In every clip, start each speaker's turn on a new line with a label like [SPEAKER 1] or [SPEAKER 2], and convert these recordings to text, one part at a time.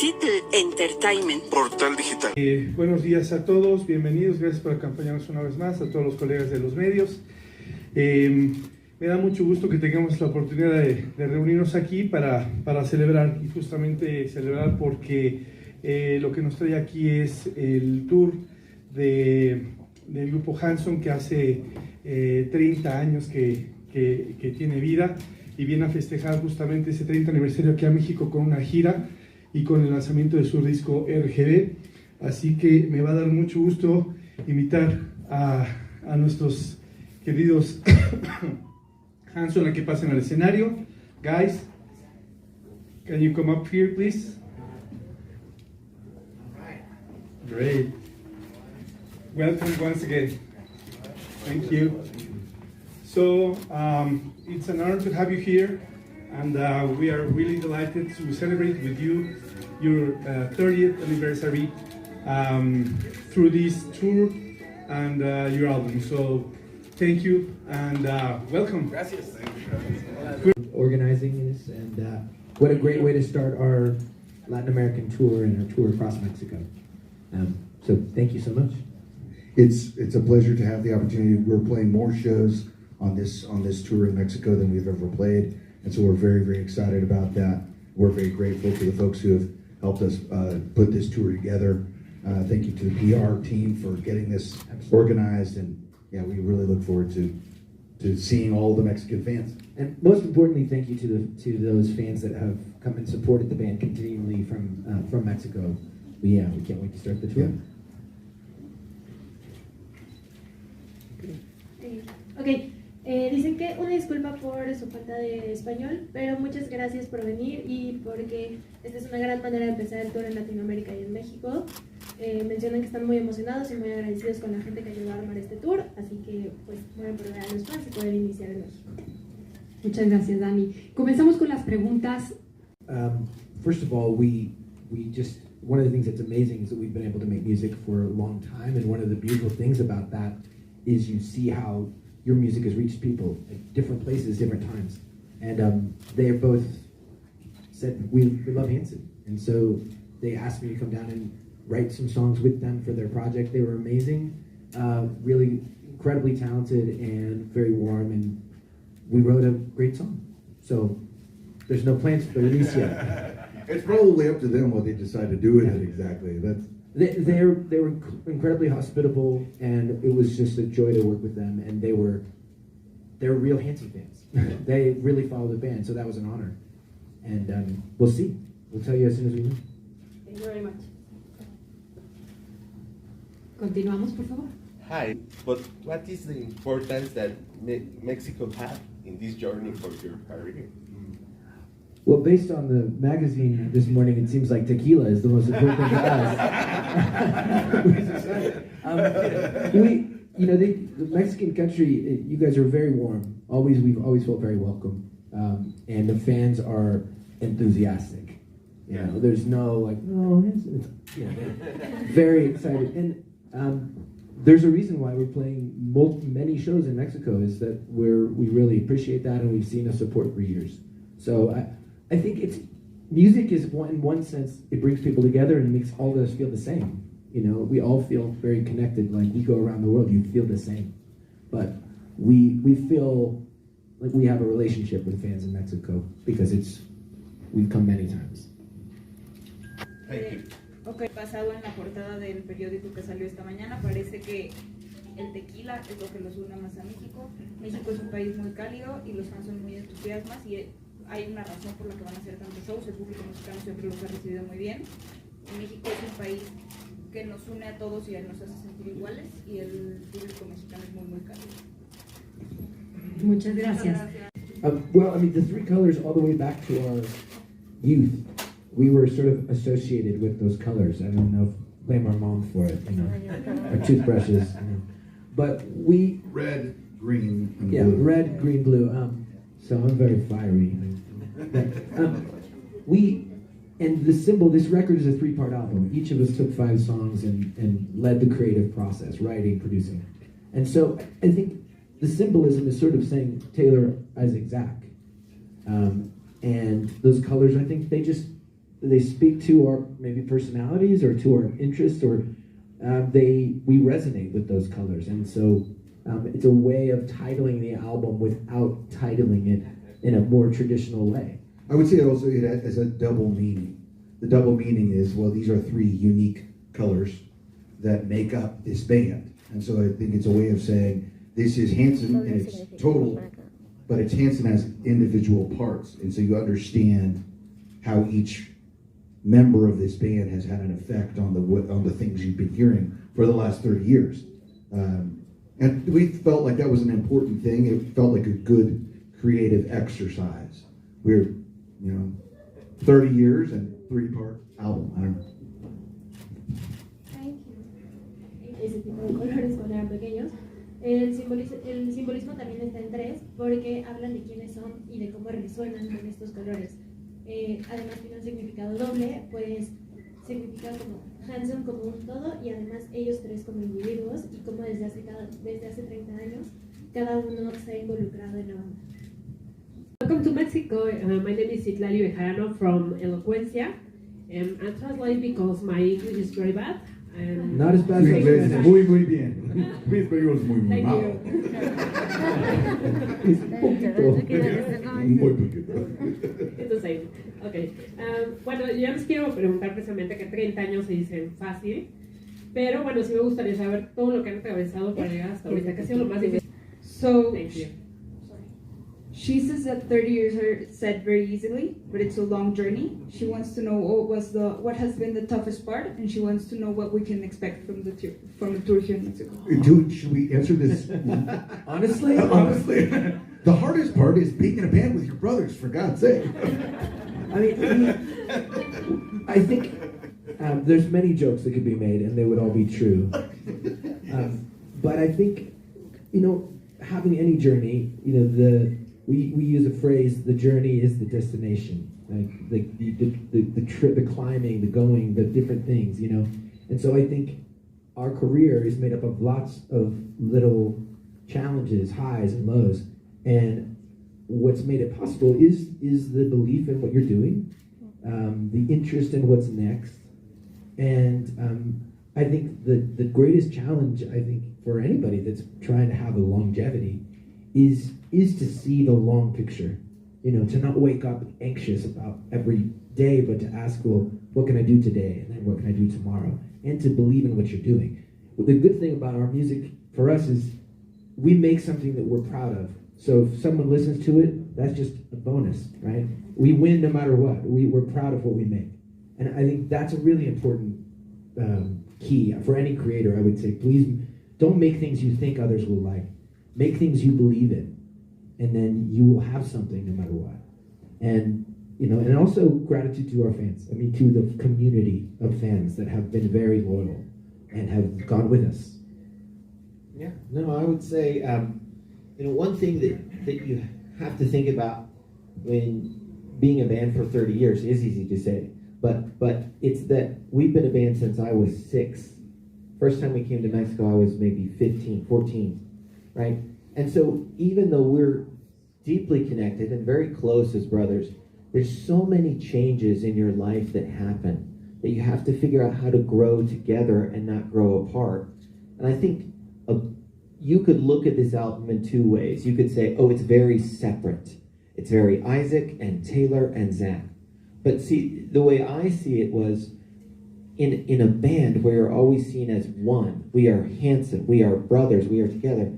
[SPEAKER 1] Seattle Entertainment.
[SPEAKER 2] Portal Digital.
[SPEAKER 3] Buenos días a todos, bienvenidos, gracias por acompañarnos una vez más, a todos los colegas de los medios. Me da mucho gusto que tengamos la oportunidad de reunirnos aquí para celebrar, y justamente celebrar porque lo que nos trae aquí es el tour del grupo Hanson, que hace 30 años que tiene vida y viene a festejar justamente ese 30 aniversario aquí a México con una gira y con el lanzamiento de su disco RGB. Así que me va a dar mucho gusto invitar a nuestros queridos Hanson a que pasen al escenario. Guys, can you come up here, please? Great. Welcome once again. Thank you. So, it's an honor to have you here, and we are really delighted to celebrate with you your 30th anniversary through this tour and your album. So, thank you and welcome.
[SPEAKER 2] Gracias.
[SPEAKER 4] Organizing this, and what a great way to start our Latin American tour and our tour across Mexico. So thank you so much.
[SPEAKER 5] It's a pleasure to have the opportunity. We're playing more shows on this tour in Mexico than we've ever played, and so we're very, very excited about that. We're very grateful to the folks who have helped us put this tour together. Thank you to the PR team for getting this organized, and yeah, we really look forward to seeing all the Mexican fans.
[SPEAKER 4] And most importantly, thank you to those fans that have come and supported the band continually from Mexico. We can't wait to start the tour.
[SPEAKER 6] Ok, dicen que una disculpa por su falta de español, pero muchas gracias por venir y porque esta es una gran manera de empezar el tour en Latinoamérica y en México. Mencionan que están muy emocionados y muy agradecidos con la gente que ayudó a armar este tour, así que pues mueren por ver a los fans y poder iniciar en México.
[SPEAKER 7] Muchas gracias, Dani. Comenzamos con las preguntas.
[SPEAKER 4] First of all, we just, one of the things that's amazing is that we've been able to make music for a long time, and one of the beautiful things about that is you see how your music has reached people at different places, different times. And they both said, we love Hanson. And so they asked me to come down and write some songs with them for their project. They were amazing, really incredibly talented and very warm, and we wrote a great song. So there's no plans for the release yet.
[SPEAKER 5] It's probably up to them what they decide to do with it exactly.
[SPEAKER 4] They were incredibly hospitable, and it was just a joy to work with them. And they were real Hanson fans. They really follow the band, so that was an honor. And we'll see. We'll tell you as soon as we know.
[SPEAKER 6] Thank you very much.
[SPEAKER 7] Continuamos, por favor.
[SPEAKER 8] Hi, but what is the importance that Mexico had in this journey for your career?
[SPEAKER 4] Well, based on the magazine this morning, it seems like tequila is the most important thing to us. The Mexican country, you guys are very warm. We've always felt very welcome, and the fans are enthusiastic. You know, there's no like, no, they're very excited, and there's a reason why we're playing many shows in Mexico. Is that we really appreciate that, and we've seen the support for years. So I think music is in one sense, it brings people together and makes all of us feel the same. You know, we all feel very connected. Like we go around the world, you feel the same. But we feel like we have a relationship with fans in Mexico because we've come many times.
[SPEAKER 8] Thank you.
[SPEAKER 9] Ok, basado en la portada del periódico que salió esta mañana, parece que el tequila es lo que los une más a México. México es un país muy cálido y los fans son muy entusiasmas y hay una razón por la que van a hacer tantos shows. El público mexicano siempre los ha recibido muy bien. México es un país que nos une a todos y nos hace sentir iguales, y el público mexicano es muy, muy cálido.
[SPEAKER 7] Muchas gracias.
[SPEAKER 4] Well, I mean, the three colors all the way back to our youth, we were sort of associated with those colors. I don't know, blame our mom for it, you know, our toothbrushes. You know. But we...
[SPEAKER 5] Red, green, and blue.
[SPEAKER 4] Red, green, blue. So I'm very fiery. And the symbol, this record is a 3-part album. Each of us took 5 songs and led the creative process, writing, producing. And so I think the symbolism is sort of saying Taylor, Isaac, Zach. And those colors, I think they they speak to our maybe personalities or to our interests, or we resonate with those colors, and so it's a way of titling the album without titling it in a more traditional way.
[SPEAKER 5] I would say also it has a double meaning. The double meaning is, well, these are three unique colors that make up this band. And so I think it's a way of saying, this is Hanson and it's total, but it's Hanson as individual parts. And so you understand how each member of this band has had an effect on the things you've been hearing for the last 30 years. And we felt like that was an important thing. It felt like a good creative exercise. We're, 30 years and 3-part album. I don't know.
[SPEAKER 6] Thank you. Ese tipo de colores cuando eran pequeños. El simbolismo también está en 3 porque hablan de quiénes son y de cómo resuenan con estos colores. Además tiene un significado doble, pues significa como Hanson como un todo y además ellos 3 como individuos y como desde hace 30 años cada uno se ha involucrado en la banda.
[SPEAKER 7] Welcome to Mexico. My name is Citlali Bejarano from Elocuencia. I'm translating because my English is very bad.
[SPEAKER 4] Not as bad
[SPEAKER 5] Su
[SPEAKER 4] as
[SPEAKER 5] inglés es
[SPEAKER 4] Spanish.
[SPEAKER 5] muy, muy bien. Mi español es muy, muy
[SPEAKER 7] Thank
[SPEAKER 5] malo. Muy poquito.
[SPEAKER 7] It's the same. Okay. Bueno, yo les quiero preguntar precisamente que 30 años se dicen fácil, pero bueno, sí me gustaría saber todo lo que han atravesado para llegar hasta ahorita, que ha sido lo más difícil.
[SPEAKER 9] So,
[SPEAKER 7] Thank you.
[SPEAKER 9] she says that 30 years are said very easily, but it's a long journey. She wants to know what has been the toughest part, and she wants to know what we can expect from the tour here in Mexico.
[SPEAKER 5] Dude, should we answer this?
[SPEAKER 4] Honestly?
[SPEAKER 5] Honestly, the hardest part is being in a band with your brothers, for God's sake.
[SPEAKER 4] I think there's many jokes that could be made, and they would all be true. But I think, having any journey, we use a phrase: the journey is the destination. Like the trip, the climbing, the going, the different things, And so I think our career is made up of lots of little challenges, highs and lows, and what's made it possible is the belief in what you're doing, the interest in what's next, and I think the greatest challenge, I think, for anybody that's trying to have a longevity is to see the long picture, to not wake up anxious about every day, but to ask, well, what can I do today, and then what can I do tomorrow, and to believe in what you're doing. Well, the good thing about our music for us is we make something that we're proud of. So if someone listens to it, that's just a bonus, right? We win no matter what. We're proud of what we make. And I think that's a really important key for any creator. I would say, please don't make things you think others will like. Make things you believe in, and then you will have something no matter what. And and also gratitude to our fans. I mean, to the community of fans that have been very loyal and have gone with us.
[SPEAKER 1] Yeah, no, I would say, one thing that you have to think about when being a band for 30 years is easy to say, but it's that we've been a band since I was 6. First time we came to Mexico, I was maybe 15, 14, right? And so even though we're deeply connected and very close as brothers, there's so many changes in your life that happen that you have to figure out how to grow together and not grow apart. And I think you could look at this album in 2 ways. You could say, oh, it's very separate. It's very Isaac and Taylor and Zach. But see, the way I see it was, in a band where you're always seen as one, we are Hanson, we are brothers, we are together,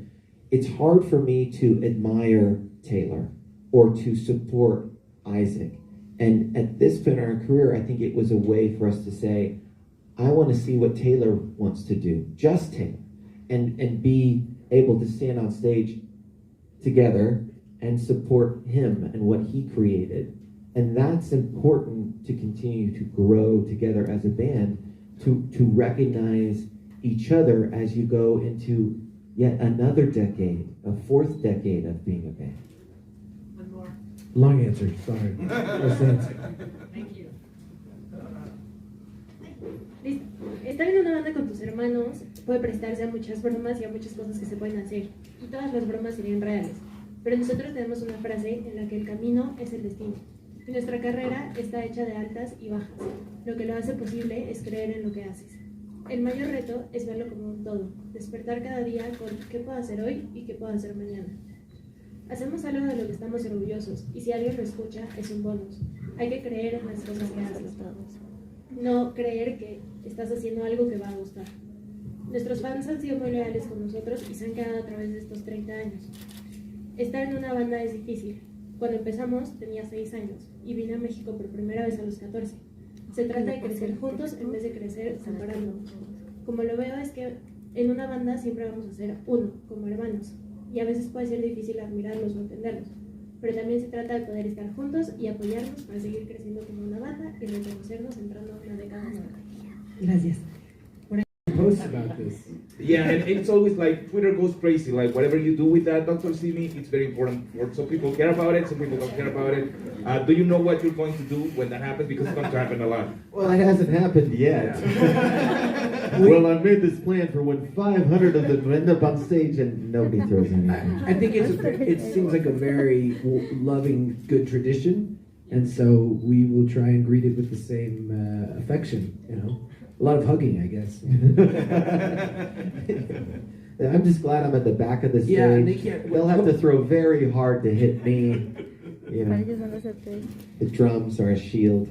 [SPEAKER 1] it's hard for me to admire Taylor or to support Isaac. And at this point in our career, I think it was a way for us to say, I want to see what Taylor wants to do, just Taylor, and be able to stand on stage together and support him and what he created. And that's important to continue to grow together as a band, to recognize each other as you go into yet another decade, a 4th decade of being a band.
[SPEAKER 7] One more.
[SPEAKER 4] Long answer, sorry.
[SPEAKER 7] Thank you.
[SPEAKER 6] Listo. Estar en una banda con tus hermanos puede prestarse a muchas bromas y a muchas cosas que se pueden hacer, y todas las bromas serían reales. Pero nosotros tenemos una frase en la que el camino es el destino. Nuestra carrera está hecha de altas y bajas. Lo que lo hace posible es creer en lo que haces. El mayor reto es verlo como un todo, despertar cada día con qué puedo hacer hoy y qué puedo hacer mañana. Hacemos algo de lo que estamos orgullosos y si alguien lo escucha es un bonus. Hay que creer en las cosas que haces, no creer que estás haciendo algo que va a gustar. Nuestros fans han sido muy leales con nosotros y se han quedado a través de estos 30 años. Estar en una banda es difícil. Cuando empezamos tenía 6 años y vine a México por primera vez a los 14. Se trata de crecer juntos en vez de crecer separándonos. Como lo veo es que en una banda siempre vamos a ser uno, como hermanos. Y a veces puede ser difícil admirarlos o entenderlos. Pero también se trata de poder estar juntos y apoyarnos para seguir creciendo como una banda y reconocernos entrando a una década nueva.
[SPEAKER 2] Gracias.
[SPEAKER 4] Post about this.
[SPEAKER 10] Yeah, and it's always like Twitter goes crazy. Like whatever you do with that Dr. Simi, it's very important. Some people care about it, some people don't care about it. Do you know what you're going to do when that happens? Because it's going to happen a lot.
[SPEAKER 1] Well, it hasn't happened yet. Well, I made this plan for when 500 of them end up on stage and nobody throws anything.
[SPEAKER 4] I think it seems like a very loving, good tradition, and so we will try and greet it with the same affection. You know, a lot of hugging, I guess.
[SPEAKER 1] I'm just glad I'm at the back of the stage.
[SPEAKER 4] Yeah, and they can't.
[SPEAKER 1] They'll have to throw very hard to hit me. You know, the drums are a shield.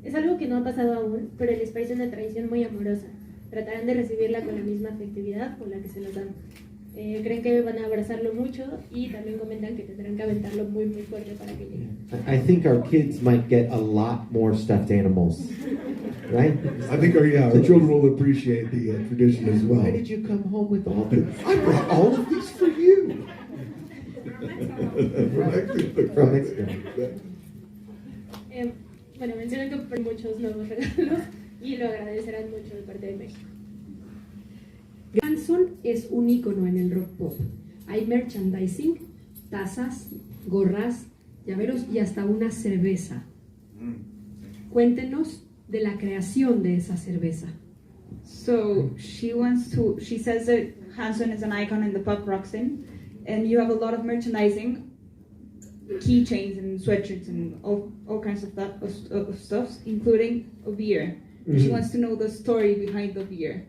[SPEAKER 6] Es algo que no ha pasado aún, pero les parece una tradición muy amorosa. Tratarán de recibirla con la misma afectividad con la que se los dan. Creen que van a abrazarlo mucho y también comentan que tendrán que aventarlo muy muy fuerte para que llegue.
[SPEAKER 1] I think our kids might get a lot more stuffed animals, right?
[SPEAKER 5] I think our children will appreciate the tradition as well.
[SPEAKER 1] Why did you come home with all this? I brought all of these for you. From Mexico.
[SPEAKER 6] Bueno, mencionan que por muchos nuevos regalos y lo agradecerán mucho de parte de México.
[SPEAKER 2] Hanson es un ícono en el rock pop. Hay merchandising, tazas, gorras, llaveros y hasta una cerveza. Cuéntenos de la creación de esa cerveza.
[SPEAKER 9] So she says that Hanson is an icon in the pop rock scene, and you have a lot of merchandising, keychains and sweatshirts and all kinds of stuff, including a beer. Mm-hmm. She wants to know the story behind the beer.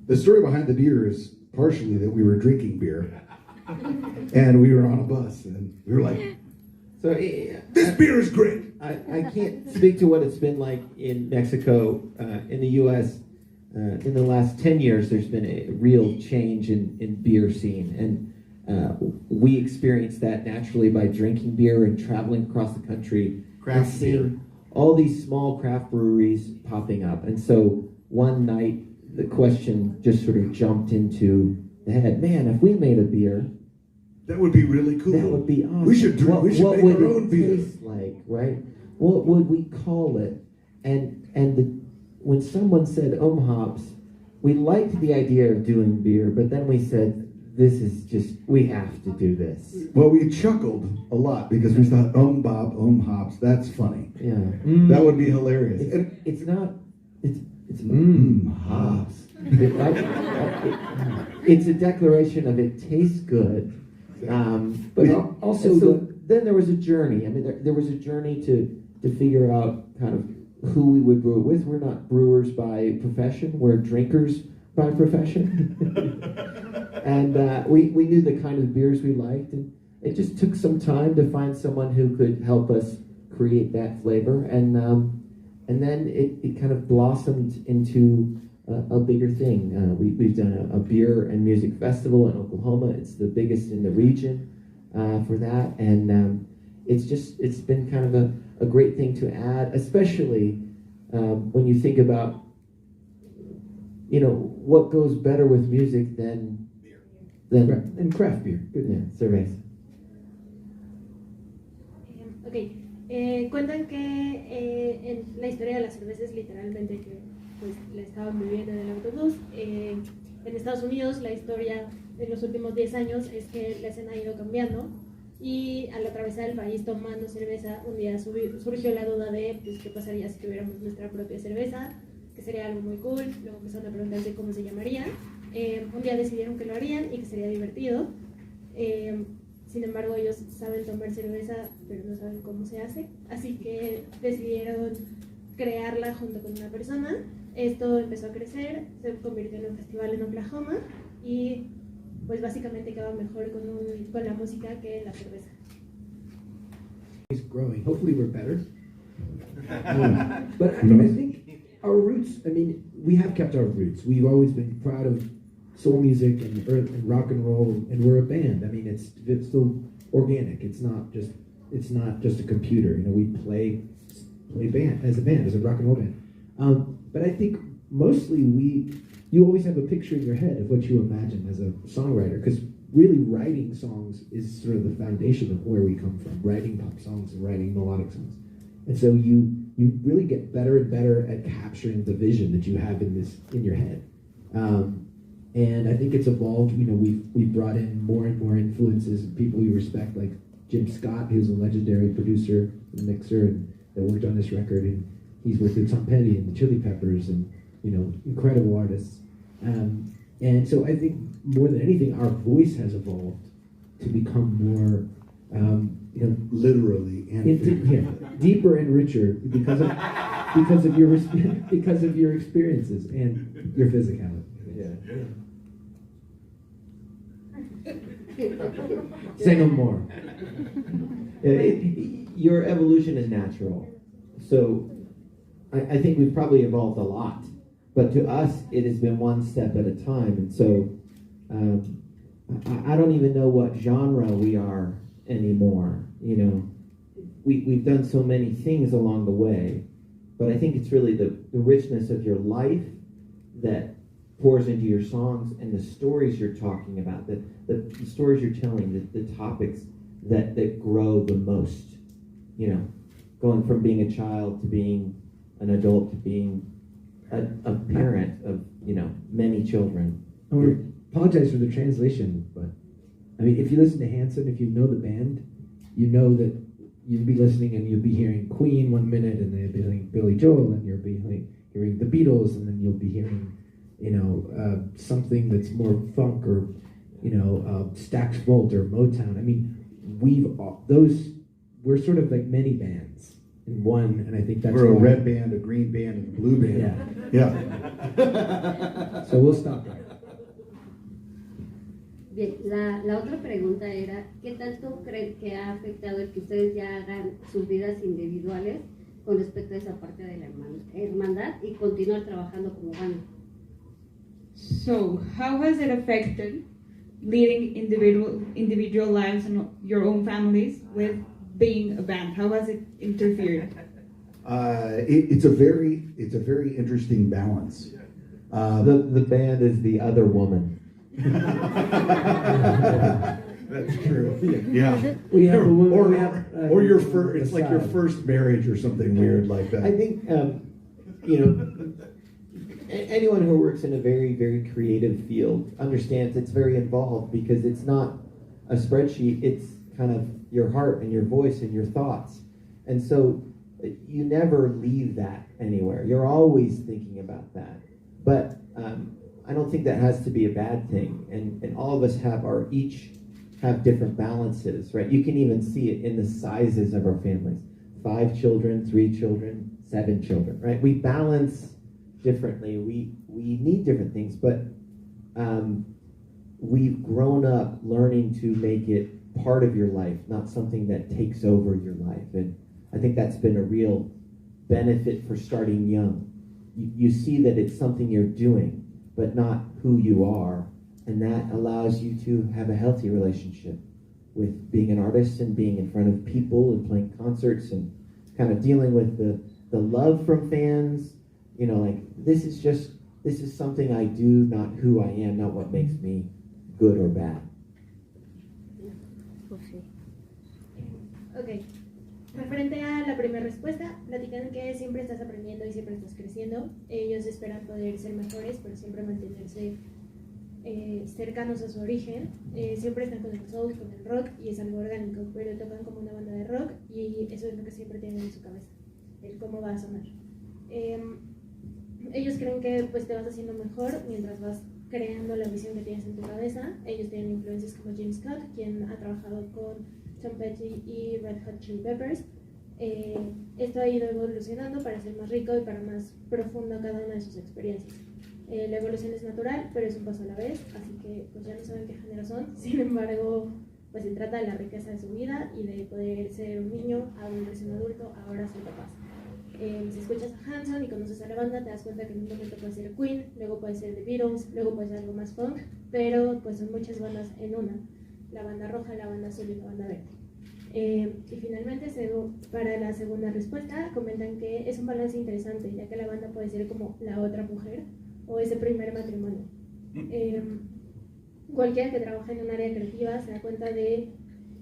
[SPEAKER 5] The story behind the beer is partially that we were drinking beer, and we were on a bus, and we were like,
[SPEAKER 1] so
[SPEAKER 5] this beer is great.
[SPEAKER 1] I can't speak to what it's been like in Mexico. In the U.S., in the last 10 years, there's been a real change in beer scene, and we experienced that naturally by drinking beer and traveling across the country and seeing all these small craft breweries popping up. And so one night, the question just sort of jumped into the head. Man, if we made a beer,
[SPEAKER 5] that would be really cool.
[SPEAKER 1] That would be awesome.
[SPEAKER 5] We should make our own beer.
[SPEAKER 1] What would it taste like, right? What would we call it? When someone said hops, we liked the idea of doing beer, but then we said, this is just, we have to do this.
[SPEAKER 5] Well, we chuckled a lot because we thought, Bob, hops, that's funny.
[SPEAKER 1] Yeah.
[SPEAKER 5] That would be hilarious.
[SPEAKER 1] It's hops. It's a declaration of it tastes good. But also, then there was a journey. I mean, there was a journey to figure out kind of who we would brew it with. We're not brewers by profession. We're drinkers by profession. And we knew the kind of beers we liked. And it just took some time to find someone who could help us create that flavor. And then it kind of blossomed into a bigger thing. We've done a beer and music festival in Oklahoma. It's the biggest in the region for that. And it's been kind of a great thing to add, especially when you think about, what goes better with music than craft beer. Yeah, cerveza.
[SPEAKER 6] Cuentan que en la historia de las cervezas literalmente que pues la estaban viviendo en el autobús. En Estados Unidos la historia en los últimos 10 años es que la escena ha ido cambiando y al atravesar el país tomando cerveza un día surgió la duda de pues, qué pasaría si tuviéramos nuestra propia cerveza, que sería algo muy cool. Luego empezaron a preguntarse cómo se llamaría. Un día decidieron que lo harían y que sería divertido. sin embargo ellos saben tomar cerveza, pero no saben cómo se hace, así que decidieron crearla junto con una persona. Esto empezó a crecer, se convirtió en un festival en Oklahoma y pues básicamente quedaba mejor con la música que la cerveza.
[SPEAKER 4] It's growing. Hopefully we're better. But I think our roots, I mean, we have kept our roots. We've always been proud of soul music and rock and roll, and we're a band. I mean, it's still organic. It's not just a computer. You know, we play band as a rock and roll band. But I think mostly you always have a picture in your head of what you imagine as a songwriter, because really writing songs is sort of the foundation of where we come from, writing pop songs and writing melodic songs. And so you really get better and better at capturing the vision that you have in your head. And I think it's evolved. You know, we've brought in more and more influences of people we respect, like Jim Scott, who's a legendary producer and mixer and that worked on this record, and he's worked with Tom Petty and the Chili Peppers and, you know, incredible artists. And so I think more than anything, our voice has evolved to become more, you know,
[SPEAKER 5] Literally and
[SPEAKER 4] deeper and richer because of your experiences and your physicality. Say no more.
[SPEAKER 1] Your evolution is natural. So I think we've probably evolved a lot. But to us, it has been one step at a time. And so I don't even know what genre we are anymore. You know, we've done so many things along the way. But I think it's really the richness of your life that pours into your songs and the stories you're talking about, the stories you're telling, the topics that grow the most. You know, going from being a child to being an adult to being a parent of, you know, many children.
[SPEAKER 4] I apologize for the translation, but I mean, if you listen to Hanson, if you know the band, you know that you'll be listening and you'll be hearing Queen 1 minute, and then you'll be hearing Billy Joel, and you'll be hearing the Beatles, and then you'll be hearing, you know, something that's more funk or, you know, Stax Volt or Motown. I mean, we're sort of like many bands in one, and I think that's
[SPEAKER 5] we're a
[SPEAKER 4] why,
[SPEAKER 5] red band, a green band, and a blue band. Yeah.
[SPEAKER 4] So we'll stop there.
[SPEAKER 11] Bien, la otra pregunta era, ¿qué tanto creen que ha afectado el que ustedes ya hagan sus vidas individuales con respecto a esa parte de la hermandad y continuar trabajando como banda?
[SPEAKER 9] So, how has it affected leading individual lives and your own families with being a band? How has it interfered?
[SPEAKER 5] It's a very interesting balance.
[SPEAKER 1] The band is the other woman.
[SPEAKER 5] That's true. Yeah.
[SPEAKER 4] We have
[SPEAKER 5] or your first. It's like your first marriage or something weird like that.
[SPEAKER 1] I think you know, anyone who works in a very, very creative field understands it's very involved, because it's not a spreadsheet. It's kind of your heart and your voice and your thoughts, and so you never leave that anywhere. You're always thinking about that, but I don't think that has to be a bad thing. And all of us each have different balances, right? You can even see it in the sizes of our families: 5 children, 3 children, 7 children, right? We balance differently. We need different things, but we've grown up learning to make it part of your life, not something that takes over your life. And I think that's been a real benefit for starting young. You see that it's something you're doing, but not who you are, and that allows you to have a healthy relationship with being an artist and being in front of people and playing concerts and kind of dealing with the love from fans. You know, like, this is something I do, not who I am, not what makes me good or bad.
[SPEAKER 6] Ok, referente a la primera respuesta, platican que siempre estás aprendiendo y siempre estás creciendo. Ellos esperan poder ser mejores, pero siempre mantenerse cercanos a su origen. Siempre están con el soul, con el rock, y es algo orgánico, pero tocan como una banda de rock, y eso es lo que siempre tienen en su cabeza, el cómo va a sonar. Ellos creen que pues te vas haciendo mejor mientras vas creando la visión que tienes en tu cabeza. Ellos tienen influencias como James Scott, quien ha trabajado con Tom Petty y Red Hot Chili Peppers. Esto ha ido evolucionando para ser más rico y para más profundo cada una de sus experiencias. La evolución es natural, pero es un paso a la vez, así que pues ya no saben qué género son. Sin embargo, pues se trata de la riqueza de su vida y de poder ser un niño, a volverse un adulto, ahora ser papás. Si escuchas a Hanson y conoces a la banda, te das cuenta que en un momento puede ser Queen, luego puede ser The Beatles, luego puede ser algo más funk, pero pues son muchas bandas en una: la banda roja, la banda azul y la banda verde. Y finalmente, para la segunda respuesta, comentan que es un balance interesante, ya que la banda puede ser como la otra mujer o ese primer matrimonio. Cualquiera que trabaja en un área creativa se da cuenta de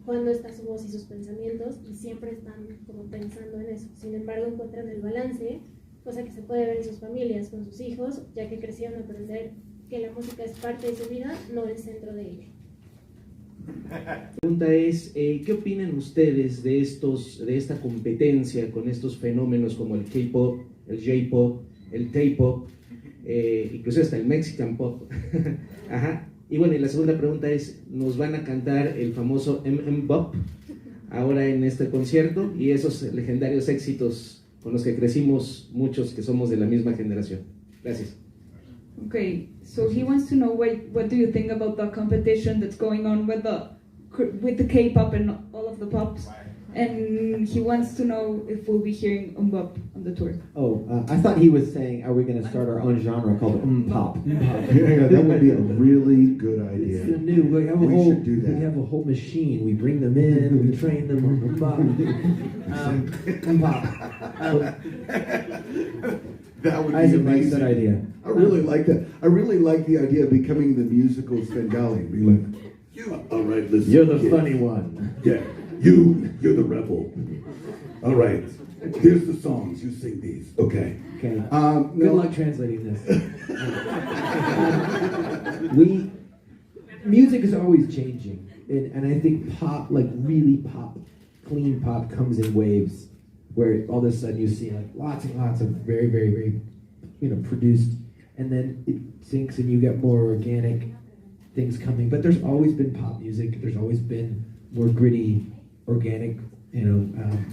[SPEAKER 6] cuándo está su voz y sus pensamientos, y siempre están como pensando en eso. Sin embargo, encuentran el balance, cosa que se puede ver en sus familias, con sus hijos, ya que crecieron a aprender que la música es parte de su vida, no el centro de ella.
[SPEAKER 12] La pregunta es, ¿qué opinan ustedes de esta competencia con estos fenómenos como el K-pop, el J-pop, el T-pop, incluso hasta el Mexican pop? Ajá. Y bueno, y la segunda pregunta es, ¿nos van a cantar el famoso M-Bop ahora en este concierto y esos legendarios éxitos con los que crecimos muchos que somos de la misma generación? Gracias.
[SPEAKER 9] Okay, so he wants to know what do you think about the competition that's going on with the K-pop and all of the pops, and he wants to know if we'll be hearing Bop on the tour.
[SPEAKER 1] Oh, I thought he was saying, are we going to start our own genre called pop?
[SPEAKER 5] Yeah, that would be a really good idea.
[SPEAKER 4] It's the new. We have
[SPEAKER 5] should do that.
[SPEAKER 4] We have a whole machine. We bring them in. We train them on pop.
[SPEAKER 5] That would be
[SPEAKER 4] Isaac
[SPEAKER 5] amazing.
[SPEAKER 4] likes that idea.
[SPEAKER 5] I really like that. I really like the idea of becoming the musical Svengali. Be like, you, all right, listen.
[SPEAKER 4] You're the
[SPEAKER 5] kids.
[SPEAKER 4] funny one.
[SPEAKER 5] Yeah, you're the rebel. All right, here's the songs. You sing these. Okay.
[SPEAKER 4] Okay.
[SPEAKER 5] No.
[SPEAKER 4] Good luck translating this. Music is always changing, and I think pop, like really pop, clean pop, comes in waves, where all of a sudden you see like lots and lots of very, very, very, produced, and then it sinks and you get more organic things coming. But there's always been pop music. There's always been more gritty, organic,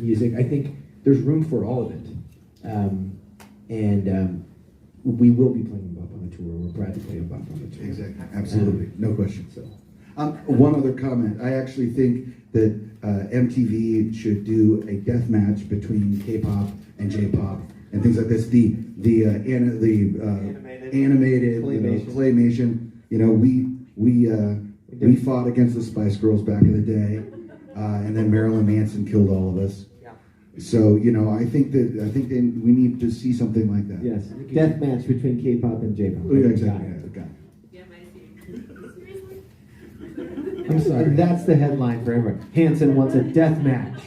[SPEAKER 4] music. I think there's room for all of it, and we will be playing Bop on the tour. We're proud to play Bop on the tour.
[SPEAKER 5] Exactly. Absolutely. No question. So, one other comment. I actually think that MTV should do a death match between K-pop and J-pop and things like this. The animated claymation. We fought against the Spice Girls back in the day, and then Marilyn Manson killed all of us. So I think that we need to see something like that.
[SPEAKER 1] Yes, death match between K-pop and J-pop.
[SPEAKER 5] Oh, yeah, exactly. Yeah,
[SPEAKER 1] I'm sorry. And that's the headline for everyone. Hanson wants a death match.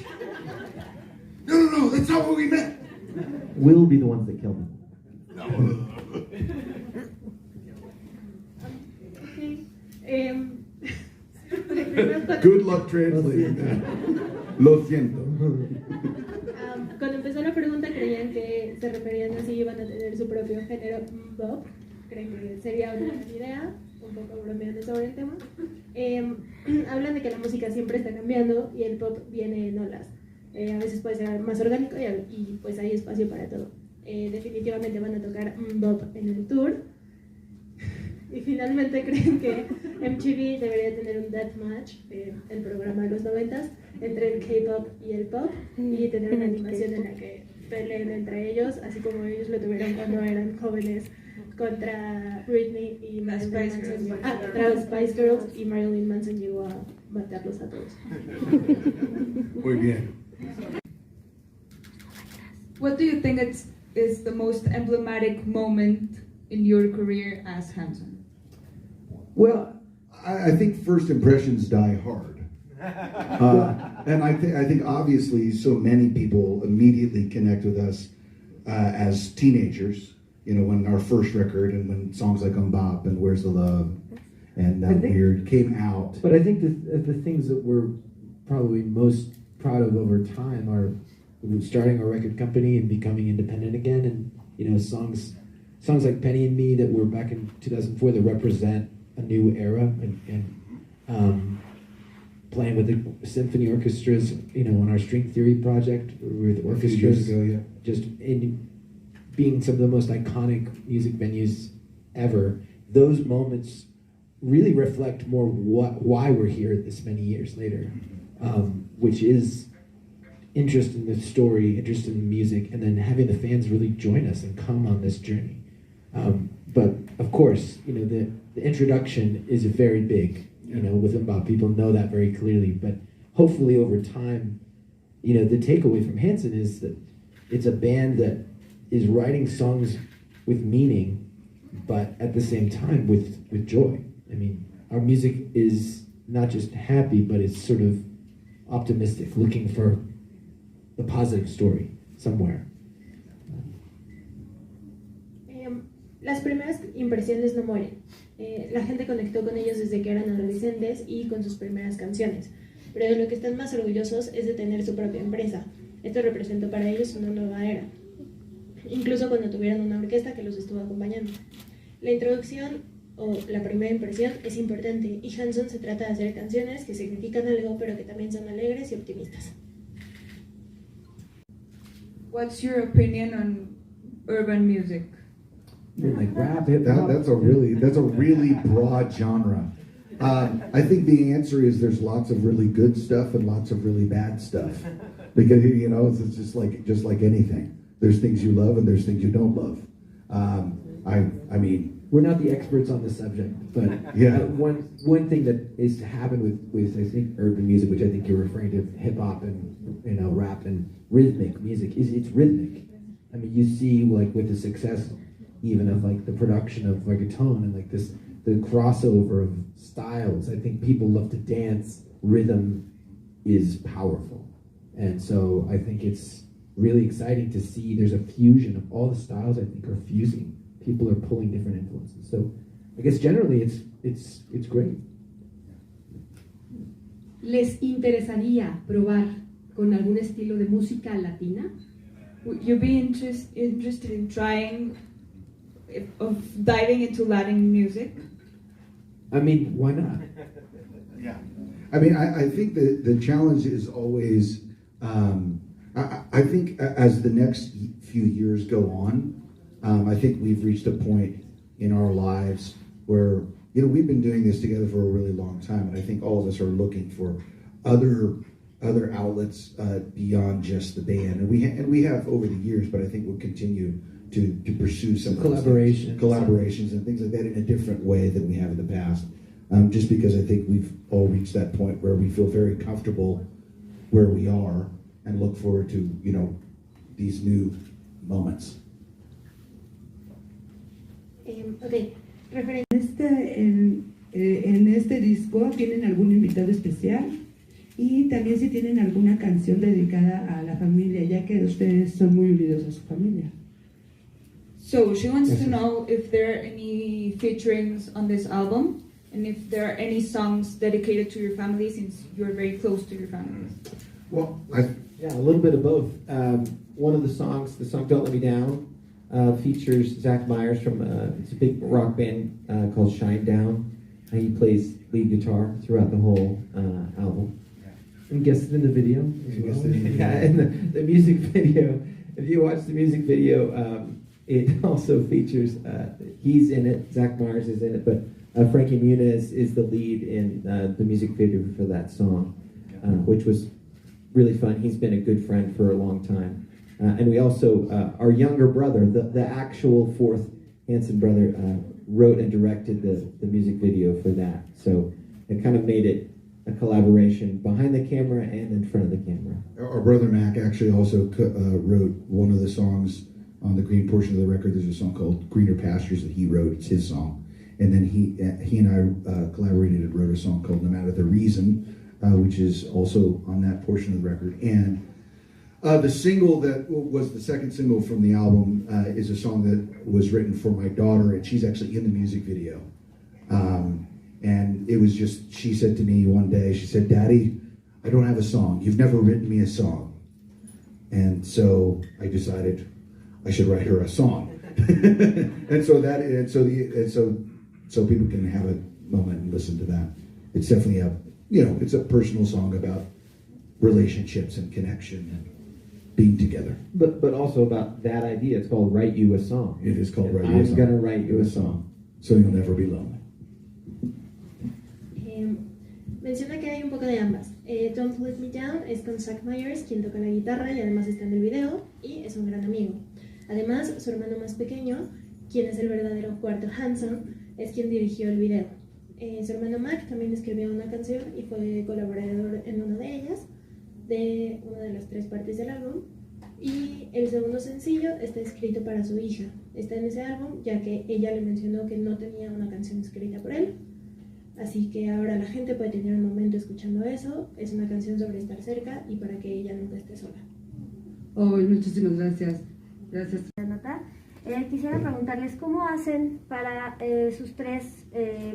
[SPEAKER 5] No, that's not what we meant.
[SPEAKER 1] We'll be the ones that kill him.
[SPEAKER 5] Good luck translating that. Lo siento.
[SPEAKER 6] Cuando empezó la pregunta creían que se referían a si iban a tener su propio género pop. Creen que sería una buena idea, un poco bromeando sobre el tema. Hablan de que la música siempre está cambiando y el pop viene en olas. A veces puede ser más orgánico y pues hay espacio para todo. Definitivamente van a tocar pop en el tour. Y finalmente creen que MTV debería tener un deathmatch, el programa de los 90s, entre el K-pop y el pop, y tener una animación en la que peleen entre ellos, así como ellos lo tuvieron cuando eran jóvenes contra Britney y Marilyn Manson. Contra los Spice Girls, y Marilyn Manson llegó a matarlos a todos.
[SPEAKER 5] Muy bien.
[SPEAKER 9] What do you think is the most emblematic moment in your career as Hanson?
[SPEAKER 5] Well, I think first impressions die hard. And I think obviously so many people immediately connect with us as teenagers, when our first record and when songs like Bop and Where's the Love and Weird came out.
[SPEAKER 4] But I think the things that we're probably most proud of over time are starting our record company and becoming independent again, and songs songs like Penny and Me that were back in 2004 that represent a new era, and playing with the symphony orchestras, on our string theory project with orchestras,
[SPEAKER 5] years ago, yeah.
[SPEAKER 4] just in being some of the most iconic music venues ever. Those moments really reflect more why we're here this many years later, which is interest in the story, interest in the music, and then having the fans really join us and come on this journey. But of course, the introduction is very big, with Mbop. People know that very clearly, but hopefully over time, the takeaway from Hanson is that it's a band that is writing songs with meaning, but at the same time with joy. I mean, our music is not just happy, but it's sort of optimistic, looking for the positive story somewhere.
[SPEAKER 6] Las primeras impresiones no mueren. La gente conectó con ellos desde que eran adolescentes y con sus primeras canciones. Pero de lo que están más orgullosos es de tener su propia empresa. Esto representó para ellos una nueva era. Incluso cuando tuvieron una orquesta que los estuvo acompañando. La introducción o la primera impresión es importante, y Hanson se trata de hacer canciones que significan algo pero que también son alegres y optimistas.
[SPEAKER 9] What's your opinion on urban music?
[SPEAKER 4] Like rap, hip hop.
[SPEAKER 5] That's a really broad genre. I think the answer is there's lots of really good stuff and lots of really bad stuff, because it's just like anything. There's things you love and there's things you don't love. I mean,
[SPEAKER 4] we're not the experts on the subject, but
[SPEAKER 5] yeah.
[SPEAKER 4] One thing that is to happen with I think urban music, which I think you're referring to, hip hop and rap and rhythmic music, is it's rhythmic. I mean, you see with the success even of the production of reggaeton and the crossover of styles. I think people love to dance. Rhythm is powerful, and so I think it's really exciting to see there's a fusion of all the styles. I think are fusing. People are pulling different influences. So I guess generally it's great.
[SPEAKER 2] ¿Les interesaría probar con algún estilo de música latina?
[SPEAKER 9] Would you be interested in trying of diving into Latin music?
[SPEAKER 4] I mean, why not?
[SPEAKER 5] Yeah. I mean, I think the challenge is always, I think as the next few years go on, I think we've reached a point in our lives where, we've been doing this together for a really long time, and I think all of us are looking for other outlets beyond just the band, and we have over the years, but I think we'll continue to pursue some collaborations and things like that in a different way than we have in the past. Just because I think we've all reached that point where we feel very comfortable where we are and look forward to, these new moments.
[SPEAKER 6] Okay.
[SPEAKER 13] En este disco tienen algún invitado especial y también si tienen alguna canción dedicada a la familia, ya que ustedes son muy unidos a su familia.
[SPEAKER 9] So she wants to know if there are any featurings on this album and if there are any songs dedicated to your family, since you're very close to your families.
[SPEAKER 1] Well, a little bit of both. One of the songs, the song "Don't Let Me Down," features Zach Myers from it's a big rock band called Shinedown. He plays lead guitar throughout the whole album.
[SPEAKER 4] And guested in the video.
[SPEAKER 1] Yeah, and the music video. If you watch the music video, it also features. He's in it. Zach Myers is in it, but Frankie Muniz is the lead in the music video for that song, which was really fun. He's been a good friend for a long time. And we also, our younger brother, the actual fourth Hanson brother, wrote and directed the music video for that. So it kind of made it a collaboration behind the camera and in front of the camera.
[SPEAKER 5] Our brother Mac actually also wrote one of the songs on the green portion of the record. There's a song called Greener Pastures that he wrote. It's his song. And then he and I collaborated and wrote a song called No Matter the Reason, which is also on that portion of the record. And the single that was the second single from the album is a song that was written for my daughter, and she's actually in the music video. And it was just, she said to me one day, she said, "Daddy, I don't have a song. You've never written me a song." And so I decided I should write her a song. and so people can have a moment and listen to that. It's definitely it's a personal song about relationships and connection and being together.
[SPEAKER 1] But also about that idea. It's called Write You a Song.
[SPEAKER 5] It is called Write You a Song.
[SPEAKER 1] I'm gonna write you a song.
[SPEAKER 5] So you'll never be lonely.
[SPEAKER 6] Menciona que hay un poco de ambas. Don't Let Me Down es con Zach Myers, quien toca la guitarra y además está en el video, y es un gran amigo. Además, su hermano más pequeño, quien es el verdadero cuarto Hanson, es quien dirigió el video. Su hermano Mac también escribió una canción y fue colaborador en una de ellas, de una de las 3 partes del álbum. Y el segundo sencillo está escrito para su hija. Está en ese álbum, ya que ella le mencionó que no tenía una canción escrita por él. Así que ahora la gente puede tener un momento escuchando eso. Es una canción sobre estar cerca y para que ella nunca esté sola.
[SPEAKER 13] Oh, muchísimas gracias. Gracias.
[SPEAKER 14] Quisiera preguntarles cómo hacen para sus 3,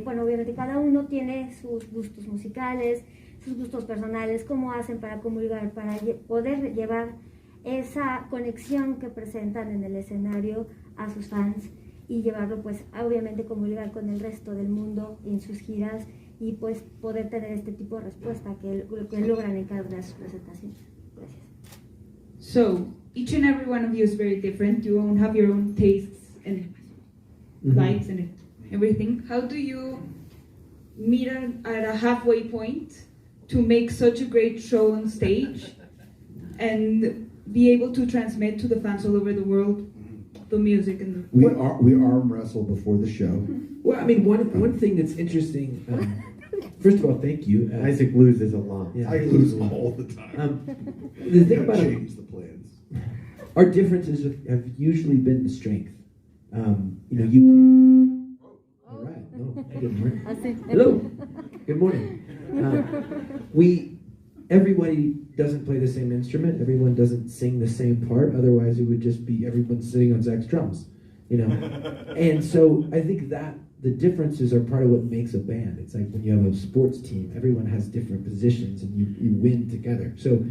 [SPEAKER 14] bueno, obviamente cada uno tiene sus gustos musicales, sus gustos personales, cómo hacen para comulgar, para poder llevar esa conexión que presentan en el escenario a sus fans y llevarlo, pues, obviamente comulgar con el resto del mundo en sus giras y, pues, poder tener este tipo de respuesta que logran en cada una de sus presentaciones. Gracias.
[SPEAKER 9] So, each and every one of you is very different. You all have your own tastes and likes and everything. How do you meet at a halfway point to make such a great show on stage and be able to transmit to the fans all over the world the music and
[SPEAKER 5] we arm wrestle before the show.
[SPEAKER 4] Well, I mean, one thing that's interesting. First of all, thank you.
[SPEAKER 1] Isaac loses a lot.
[SPEAKER 4] Yeah,
[SPEAKER 5] I lose all the time.
[SPEAKER 4] The thing about
[SPEAKER 5] change the plans.
[SPEAKER 4] Our differences have usually been the strength. You. All right. No. Good morning. Hello. Good morning. Everybody doesn't play the same instrument. Everyone doesn't sing the same part. Otherwise, it would just be everyone sitting on Zach's drums, And so I think that the differences are part of what makes a band. It's like when you have a sports team, everyone has different positions and you win together. So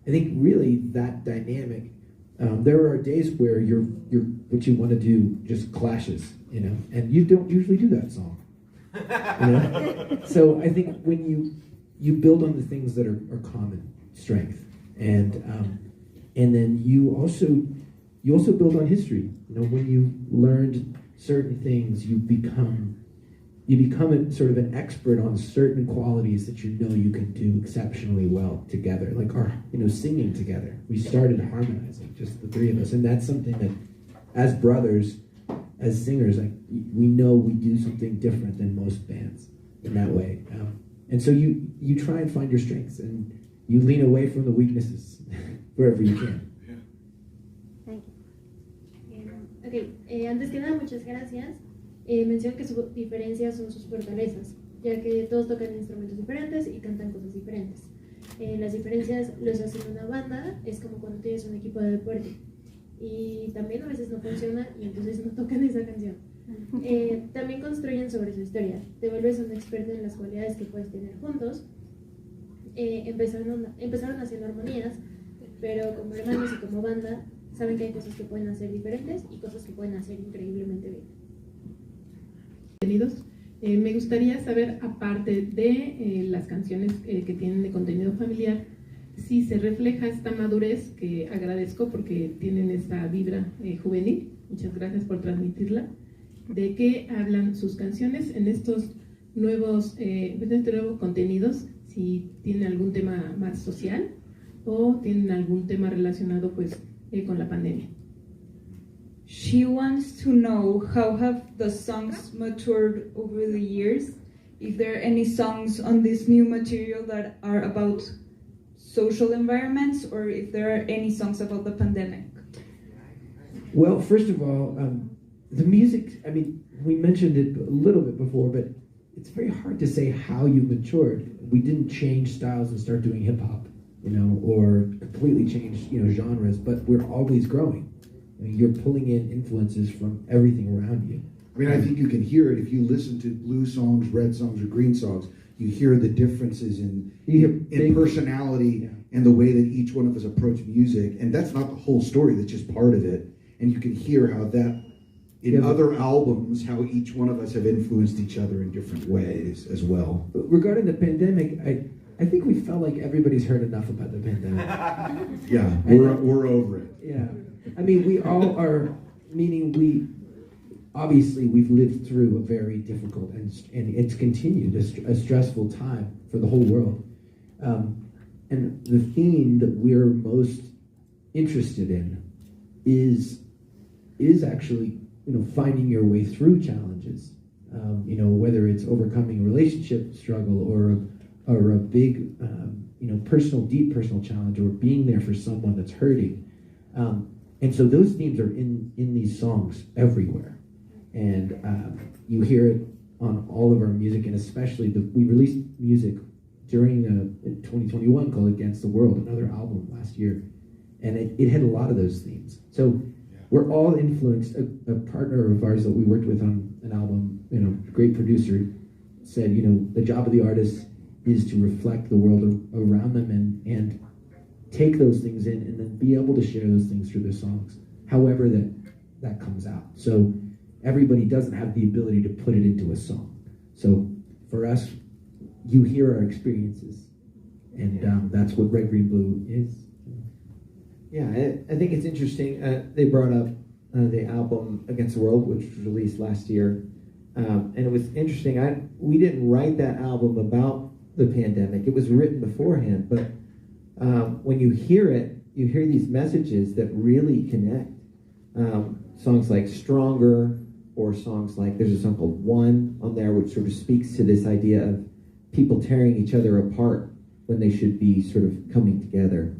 [SPEAKER 4] I think really that dynamic. There are days where your what you want to do just clashes, and you don't usually do that song. So I think when you build on the things that are common strength, and then you also build on history. When you learned certain things, you become a sort of an expert on certain qualities that you can do exceptionally well together. Like singing together. We started harmonizing, just the 3 of us, and that's something that, as brothers, as singers, we know we do something different than most bands in that way. And so you try and find your strengths, and you lean away from the weaknesses wherever you can.
[SPEAKER 6] Thank you. Antes que nada, muchas gracias. Menciono que sus diferencias son sus fortalezas, ya que todos tocan instrumentos diferentes y cantan cosas diferentes. Las diferencias los hacen una banda, es como cuando tienes un equipo de deporte y también a veces no funciona y entonces no tocan esa canción. También construyen sobre su historia, te vuelves un experto en las cualidades que puedes tener juntos. Empezaron haciendo armonías, pero como hermanos y como banda saben que hay cosas que pueden hacer diferentes y cosas que pueden hacer increíblemente bien.
[SPEAKER 15] Me gustaría saber, aparte de las canciones que tienen de contenido familiar, si se refleja esta madurez, que agradezco porque tienen esta vibra juvenil. Muchas gracias por transmitirla. ¿De qué hablan sus canciones en estos nuevos contenidos? Si tienen algún tema más social o tienen algún tema relacionado con la pandemia.
[SPEAKER 9] She wants to know how have the songs matured over the years, if there are any songs on this new material that are about social environments, or if there are any songs about the pandemic.
[SPEAKER 4] Well, first of all, the music, we mentioned it a little bit before, but it's very hard to say how you matured. We didn't change styles and start doing hip-hop, or completely change, genres, but we're always growing. You're pulling in influences from everything around you.
[SPEAKER 5] I think you can hear it if you listen to blue songs, red songs, or green songs. You hear the differences in personality and the way that each one of us approach music. And that's not the whole story, that's just part of it. And you can hear how in other albums, how each one of us have influenced each other in different ways as well.
[SPEAKER 4] Regarding the pandemic, I think we felt like everybody's heard enough about the pandemic.
[SPEAKER 5] Yeah, we're over it.
[SPEAKER 4] Yeah, I mean, we all are. Meaning, we've lived through a very difficult and it's continued a stressful time for the whole world. And the theme that we're most interested in is actually, finding your way through challenges. Whether it's overcoming a relationship struggle or a big, deep personal challenge, or being there for someone that's hurting. And so those themes are in these songs everywhere. And you hear it on all of our music, and especially we released music during 2021 called Against the World, another album last year. And it had a lot of those themes. So we're all influenced. A partner of ours that we worked with on an album, great producer, said, the job of the artist is to reflect the world around them and take those things in and then be able to share those things through their songs, however that comes out. So everybody doesn't have the ability to put it into a song. So for us, you hear our experiences, and that's what Red, Green, Blue is.
[SPEAKER 1] Yeah, I think it's interesting. They brought up the album Against the World, which was released last year. And it was interesting. We didn't write that album about the pandemic. It was written beforehand, but when you hear it, you hear these messages that really connect. Songs like Stronger, or songs like, there's a song called One on there, which sort of speaks to this idea of people tearing each other apart when they should be sort of coming together.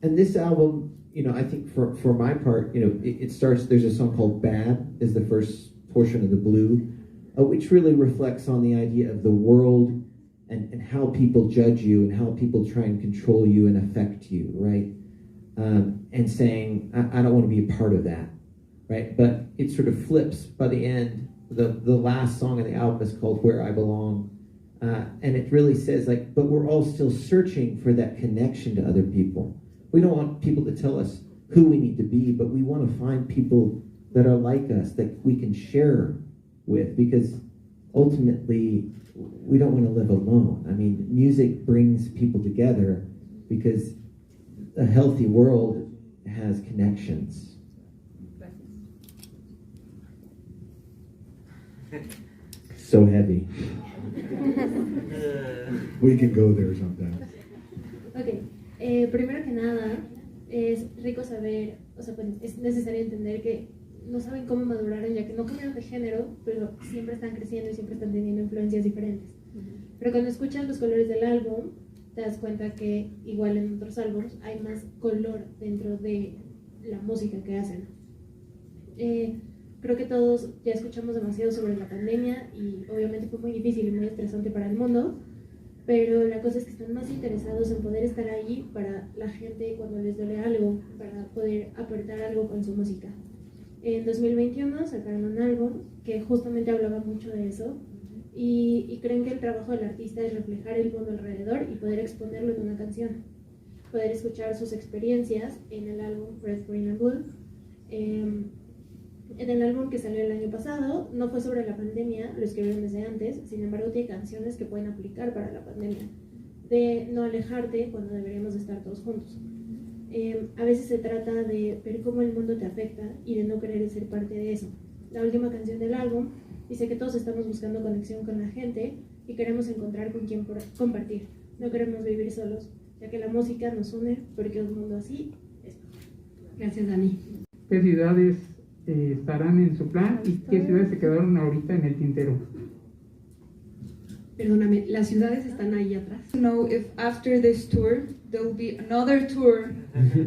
[SPEAKER 1] And this album, I think for my part, it starts, there's a song called Bad, is the first portion of the Blue, which really reflects on the idea of the world and how people judge you and how people try and control you and affect you, right? And saying, I don't want to be a part of that, right? But it sort of flips by the end. The last song on the album is called Where I Belong. And it really says, but we're all still searching for that connection to other people. We don't want people to tell us who we need to be, but we want to find people that are like us, that we can share with, because ultimately, we don't want to live alone. I mean, music brings people together because a healthy world has connections. So heavy.
[SPEAKER 5] We can go there sometimes.
[SPEAKER 6] Ok, primero que nada, es rico saber, pues es necesario entender que no saben cómo maduraron, ya que no cambiaron de género, pero siempre están creciendo y siempre están teniendo influencias diferentes. Pero cuando escuchas los colores del álbum, te das cuenta que, igual en otros álbumes, hay más color dentro de la música que hacen. Creo que todos ya escuchamos demasiado sobre la pandemia y obviamente fue muy difícil y muy estresante para el mundo, pero la cosa es que están más interesados en poder estar ahí para la gente cuando les duele algo, para poder aportar algo con su música. En 2021 sacaron un álbum que justamente hablaba mucho de eso y creen que el trabajo del artista es reflejar el mundo alrededor y poder exponerlo en una canción, poder escuchar sus experiencias en el álbum Red, Green and Blue. En el álbum que salió el año pasado no fue sobre la pandemia, lo escribieron desde antes, sin embargo tiene canciones que pueden aplicar para la pandemia, de no alejarte cuando deberíamos estar todos juntos. A veces se trata de ver cómo el mundo te afecta y de no querer ser parte de eso. La última canción del álbum dice que todos estamos buscando conexión con la gente y queremos encontrar con quién compartir. No queremos vivir solos, ya que la música nos une, porque un mundo así es mejor.
[SPEAKER 2] Gracias, Dani.
[SPEAKER 16] ¿Qué ciudades estarán en su plan y qué ciudades se quedaron ahorita en el tintero?
[SPEAKER 2] Perdóname, las ciudades están ahí atrás.
[SPEAKER 9] To know if after this tour there will be another tour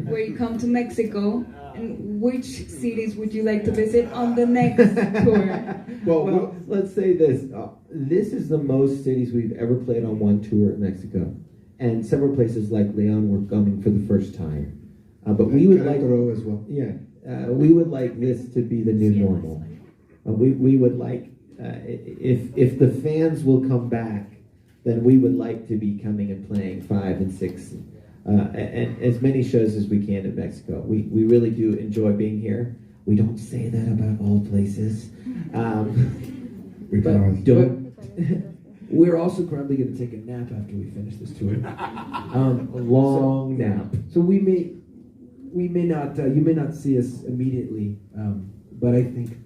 [SPEAKER 9] where you come to Mexico, and which cities would you like to visit on the next tour?
[SPEAKER 1] Well, let's say this. This is the most cities we've ever played on one tour in Mexico. And several places like Leon we're coming for the first time. But we would like
[SPEAKER 5] as well.
[SPEAKER 1] Yeah, we would like this to be the new normal. We would like, if the fans will come back, then we would like to be coming and playing 5 and 6 and as many shows as we can in Mexico. We really do enjoy being here. We don't say that about all places.
[SPEAKER 5] We
[SPEAKER 1] But
[SPEAKER 5] don't.
[SPEAKER 4] We're also probably going to take a nap after we finish this tour.
[SPEAKER 1] A long nap.
[SPEAKER 4] So we may not, you may not see us immediately, but I think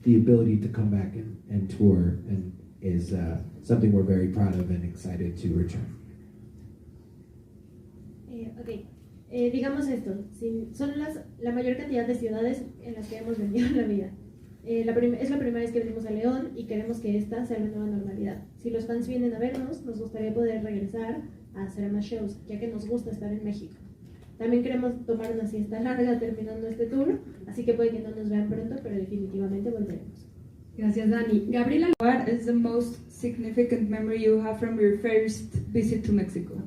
[SPEAKER 4] the ability to come back and tour is something we're very proud of and excited to return.
[SPEAKER 6] Digamos esto, son la mayor cantidad de ciudades en las que hemos venido en la vida. Es la primera vez que venimos a León y queremos que esta sea la nueva normalidad. Si los fans vienen a vernos, nos gustaría poder regresar a hacer más shows, ya que nos gusta estar en México. También queremos tomar una siesta larga terminando este tour, así que puede que no nos vean pronto, pero definitivamente volveremos.
[SPEAKER 2] Gracias, Dani. Gabriela.
[SPEAKER 9] What is the most significant memory you have from your first visit to Mexico?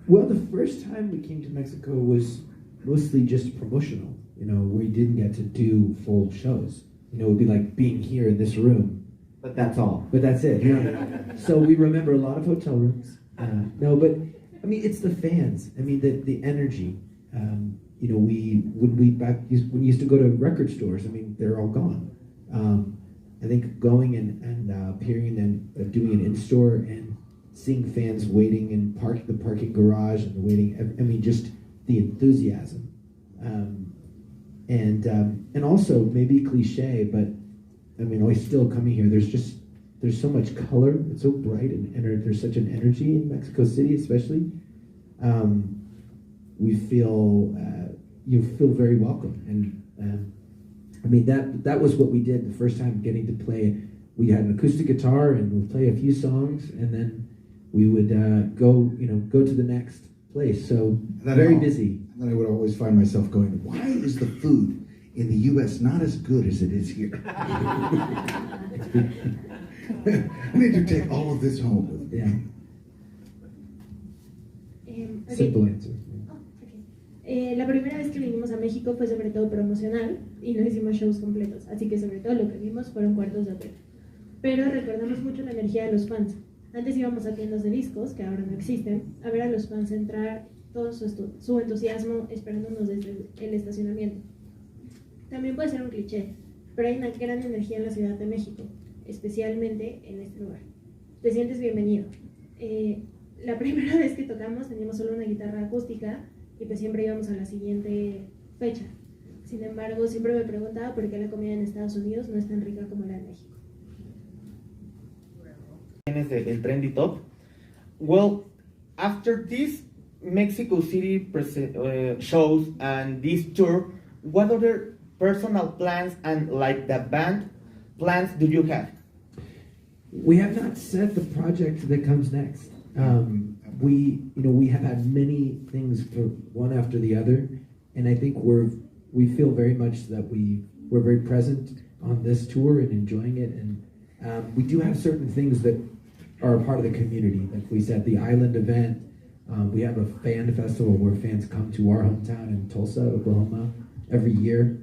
[SPEAKER 4] Well, the first time we came to Mexico was mostly just promotional. You know, we didn't get to do full shows. You know, it would be like being here in this room.
[SPEAKER 1] But that's all.
[SPEAKER 4] But that's it. You know? So we remember a lot of hotel rooms. No, but I mean, it's the fans. I mean, the energy. You know, when we used to go to record stores, I mean, they're all gone. I think going and appearing and doing an in-store and seeing fans waiting in the parking garage and waiting. I mean, just the enthusiasm, and also maybe cliche, but I mean, always still coming here. There's so much color. It's so bright and there's such an energy in Mexico City, especially. We feel you feel very welcome, and I mean that was what we did the first time getting to play. We had an acoustic guitar and we'd play a few songs, and then we would go to the next place. So very busy.
[SPEAKER 5] And then I would always find myself going, why is the food in the U.S. not as good as it is here? I need to take all of this home with me.
[SPEAKER 4] Yeah. Simple answer.
[SPEAKER 6] La primera vez que vinimos a México fue sobre todo promocional y no hicimos shows completos, así que sobre todo lo que vimos fueron cuartos de hotel. Pero recordamos mucho la energía de los fans. Antes íbamos a tiendas de discos, que ahora no existen, a ver a los fans entrar, todo su entusiasmo esperándonos desde el estacionamiento. También puede ser un cliché, pero hay una gran energía en la Ciudad de México, especialmente en este lugar. Te sientes bienvenido. La primera vez que tocamos teníamos solo una guitarra acústica y pues siempre íbamos a la siguiente fecha. Sin embargo, siempre me preguntaba por qué la comida en Estados Unidos no es tan rica como la de México.
[SPEAKER 17] El trendy top. Well, after this Mexico City shows and this tour, what other personal plans and like the band plans do you have?
[SPEAKER 4] We have not set the project that comes next. We have had many things one after the other, and I think we feel very much that we're very present on this tour and enjoying it, and we do have certain things that are a part of the community. Like we said, the Island event, we have a fan festival where fans come to our hometown in Tulsa, Oklahoma, every year,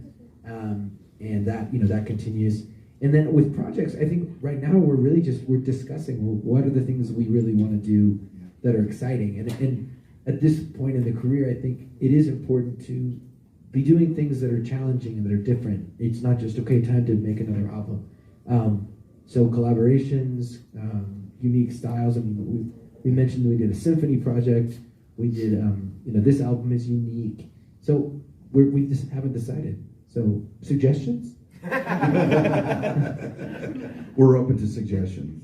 [SPEAKER 4] and that continues. And then with projects, I think right now we're discussing what are the things we really want to do that are exciting. And at this point in the career, I think it is important to be doing things that are challenging and that are different. It's not just, okay, time to make another album. So collaborations, unique styles. I mean, we mentioned we did a symphony project. We did, this album is unique. So we just haven't decided. So suggestions?
[SPEAKER 5] We're open to suggestions.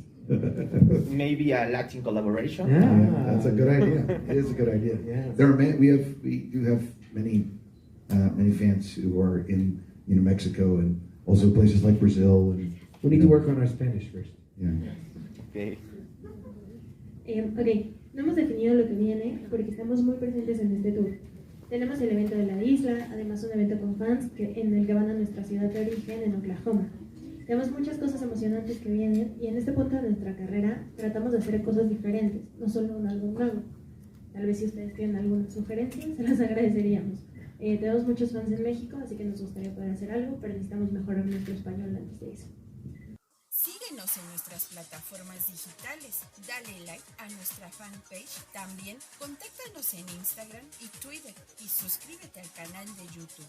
[SPEAKER 17] Maybe a Latin collaboration.
[SPEAKER 5] Yeah, that's a good idea. It is a good idea.
[SPEAKER 17] Yes.
[SPEAKER 5] We do have many fans who are in Mexico and also places like Brazil. And
[SPEAKER 4] we need to work on our Spanish first.
[SPEAKER 5] Yeah.
[SPEAKER 17] Okay.
[SPEAKER 6] Ok, no hemos definido lo que viene porque estamos muy presentes en este tour. Tenemos el evento de la isla, además un evento con fans en el que van a nuestra ciudad de origen, en Oklahoma. Tenemos muchas cosas emocionantes que vienen y en este punto de nuestra carrera tratamos de hacer cosas diferentes, no solo un álbum nuevo. Tal vez si ustedes tienen alguna sugerencia, se las agradeceríamos. Tenemos muchos fans en México, así que nos gustaría poder hacer algo, pero necesitamos mejorar nuestro español antes de eso.
[SPEAKER 18] Síguenos en nuestras plataformas digitales, dale like a nuestra fanpage, también contáctanos en Instagram y Twitter y suscríbete al canal de YouTube.